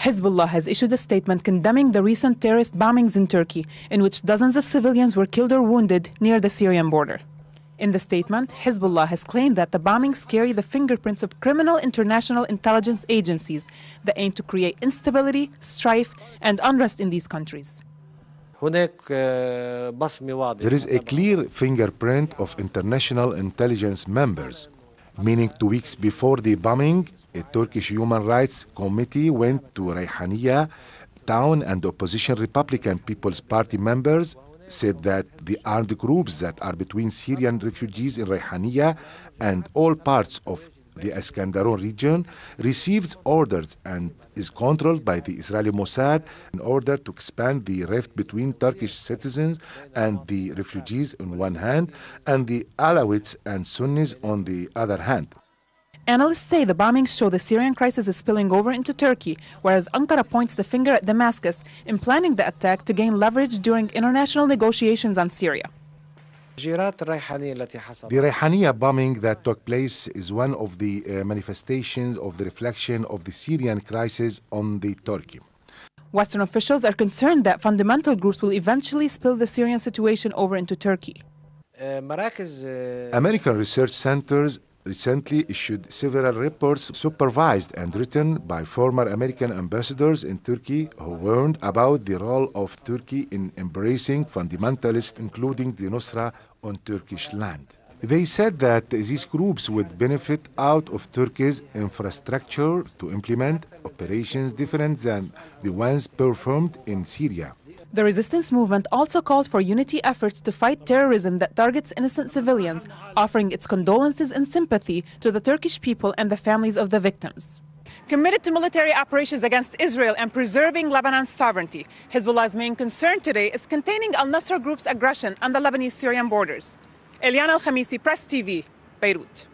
Hezbollah has issued a statement condemning the recent terrorist bombings in Turkey, in which dozens of civilians were killed or wounded near the Syrian border. In the statement, Hezbollah has claimed that the bombings carry the fingerprints of criminal international intelligence agencies that aim to create instability, strife, and unrest in these countries. There is a clear fingerprint of international intelligence members, meaning 2 weeks before the bombing, a Turkish human rights committee went to Reyhaniya town, and opposition Republican People's Party members said that the armed groups that are between Syrian refugees in Reyhaniya and all parts of the Iskenderun region received orders and is controlled by the Israeli Mossad in order to expand the rift between Turkish citizens and the refugees on one hand and the Alawites and Sunnis on the other hand. Analysts say the bombings show the Syrian crisis is spilling over into Turkey, whereas Ankara points the finger at Damascus in planning the attack to gain leverage during international negotiations on Syria. The Reyhaniya bombing that took place is one of the manifestations of the reflection of the Syrian crisis on the Turkey. Western officials are concerned that fundamental groups will eventually spill the Syrian situation over into Turkey. American research centers recently issued several reports supervised and written by former American ambassadors in Turkey who warned about the role of Turkey in embracing fundamentalists, including the Nusra, on Turkish land. They said that these groups would benefit out of Turkey's infrastructure to implement operations different than the ones performed in Syria. The resistance movement also called for unity efforts to fight terrorism that targets innocent civilians, offering its condolences and sympathy to the Turkish people and the families of the victims. Committed to military operations against Israel and preserving Lebanon's sovereignty, Hezbollah's main concern today is containing al-Nusra Group's aggression on the Lebanese-Syrian borders. Eliana Al-Khamisi, Press TV, Beirut.